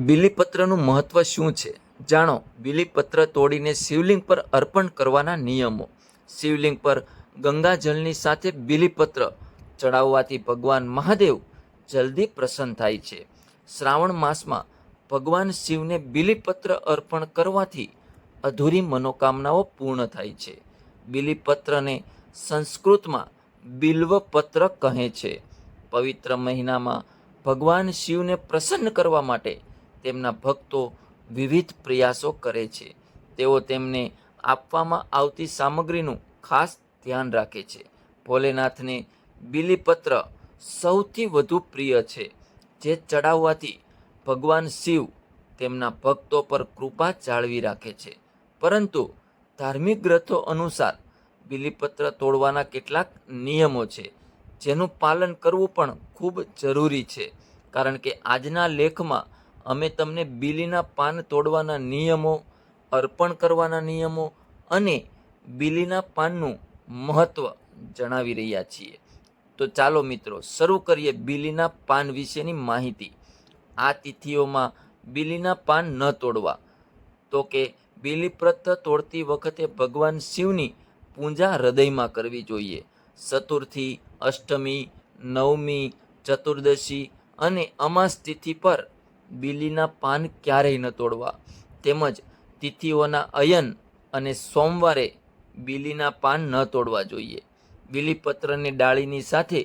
બીલીપત્રનું મહત્વ શું છે? જાણો બીલીપત્ર તોડીને શિવલિંગ પર અર્પણ કરવાના નિયમો. શિવલિંગ પર ગંગાજળની સાથે બીલીપત્ર ચડાવવાથી ભગવાન મહાદેવ જલ્દી પ્રસન્ન થાય છે. શ્રાવણ માસમાં ભગવાન શિવને બીલીપત્ર અર્પણ કરવાથી અધૂરી મનોકામનાઓ પૂર્ણ થાય છે. બીલીપત્રને સંસ્કૃતમાં બિલ્વપત્ર કહે છે. પવિત્ર મહિનામાં ભગવાન શિવને પ્રસન્ન કરવા માટે તેમના ભક્તો વિવિધ પ્રયાસો કરે છે. તેઓ તેમને આપવામાં આવતી સામગ્રીનું ખાસ ધ્યાન રાખે છે. ભોલેનાથને બીલીપત્ર સૌથી વધુ પ્રિય છે, જે ચડાવવાથી ભગવાન શિવ તેમના ભક્તો પર કૃપા જાળવી રાખે છે. પરંતુ ધાર્મિક ગ્રંથો અનુસાર બીલીપત્ર તોડવાના કેટલાક નિયમો છે, જેનું પાલન કરવું પણ ખૂબ જરૂરી છે. કારણ કે આજના લેખમાં અમે તમને બીલીના પાન તોડવાના નિયમો, અર્પણ કરવાના નિયમો અને બીલીના પાનનું મહત્ત્વ જણાવી રહ્યા છીએ. તો ચાલો મિત્રો, શરૂ કરીએ બીલીના પાન વિશેની માહિતી. આ તિથિઓમાં બીલીના પાન ન તોડવા. તો કે બીલીપત્ર તોડતી વખતે ભગવાન શિવની પૂજા હૃદયમાં કરવી જોઈએ. ચતુર્થી, અષ્ટમી, નવમી, ચતુર્દશી અને અમાસ તિથિ પર બીલીના પાન ક્યારેય ન તોડવા. તેમજ તિથિઓના અયન અને સોમવારે બીલીના પાન ન તોડવા જોઈએ. બીલીપત્રની ડાળીની સાથે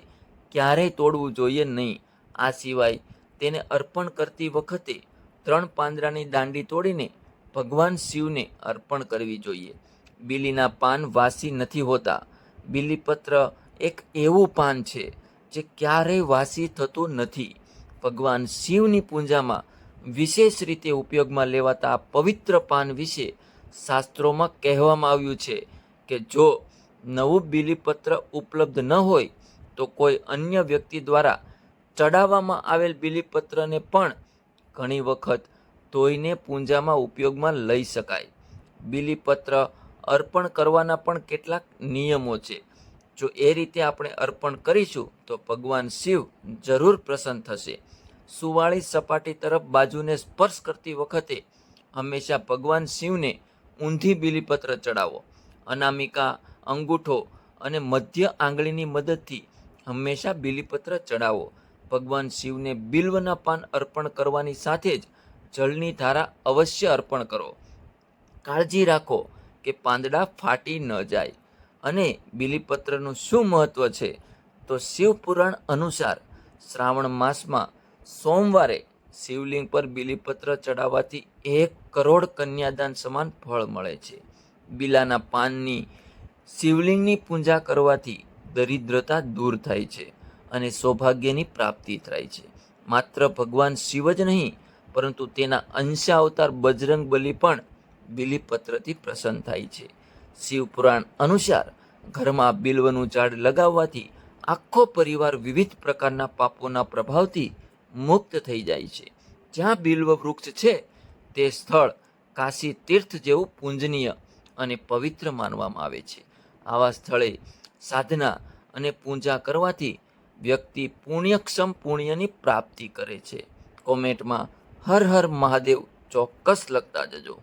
ક્યારેય તોડવું જોઈએ નહીં. આ સિવાય તેને અર્પણ કરતી વખતે 3 પાંદડાની દાંડી તોડીને ભગવાન શિવને અર્પણ કરવી જોઈએ. બીલીના પાન વાસી નથી હોતા. બીલીપત્ર એક એવું પાન છે જે ક્યારેય વાસી થતું નથી. ભગવાન શિવની પૂજામાં વિશેષ રીતે ઉપયોગમાં લેવાતા આ પવિત્ર પાન વિશે શાસ્ત્રોમાં કહેવામાં આવ્યું છે કે જો નવું બીલીપત્ર ઉપલબ્ધ ન હોય તો કોઈ અન્ય વ્યક્તિ દ્વારા ચડાવવામાં આવેલ બીલીપત્રને પણ ઘણી વખત ધોઈને પૂજામાં ઉપયોગમાં લઈ શકાય. બીલીપત્ર અર્પણ કરવાના પણ કેટલાક નિયમો છે. જો એ રીતે આપણે અર્પણ કરીશું તો ભગવાન શિવ જરૂર પ્રસન્ન થશે. સુવાળી સપાટી તરફ બાજુને સ્પર્શ કરતી વખતે હંમેશા ભગવાન શિવને ઊંધી બીલીપત્ર ચડાવો. અનામિકા, અંગૂઠો અને મધ્ય આંગળીની મદદથી હંમેશા બીલીપત્ર ચડાવો. ભગવાન શિવને બિલ્વના પાન અર્પણ કરવાની સાથે જ જળની ધારા અવશ્ય અર્પણ કરો. કાળજી રાખો કે પાંદડા ફાટી ન જાય. અને બીલીપત્રનું શું મહત્વ છે? તો શિવપુરાણ અનુસાર શ્રાવણ માસમાં સોમવારે શિવલિંગ પર બીલીપત્ર ચડાવવાથી 1 કરોડ કન્યાદાન સમાન ફળ મળે છે. બીલાના પાનની શિવલિંગની પૂજા કરવાથી દરિદ્રતા દૂર થાય છે અને સૌભાગ્યની પ્રાપ્તિ થાય છે. માત્ર ભગવાન શિવ જ નહીં, પરંતુ તેના અંશા અવતાર બજરંગ બલી પણ બીલીપત્રથી પ્રસન્ન થાય છે. શિવપુરાણ અનુસાર ઘરમાં બિલ્વનું ઝાડ લગાવવાથી આખો પરિવાર વિવિધ પ્રકારના પાપોના પ્રભાવથી મુક્ત થઈ જાય છે. જ્યાં બિલ્વ વૃક્ષ છે તે સ્થળ કાશી તીર્થ જેવું પૂજનીય અને પવિત્ર માનવામાં આવે છે. આવા સ્થળે સાધના અને પૂજા કરવાથી વ્યક્તિ પુણ્યક્ષમ પુણ્યની પ્રાપ્તિ કરે છે. કોમેન્ટમાં હર હર મહાદેવ ચોક્કસ લખતા જજો.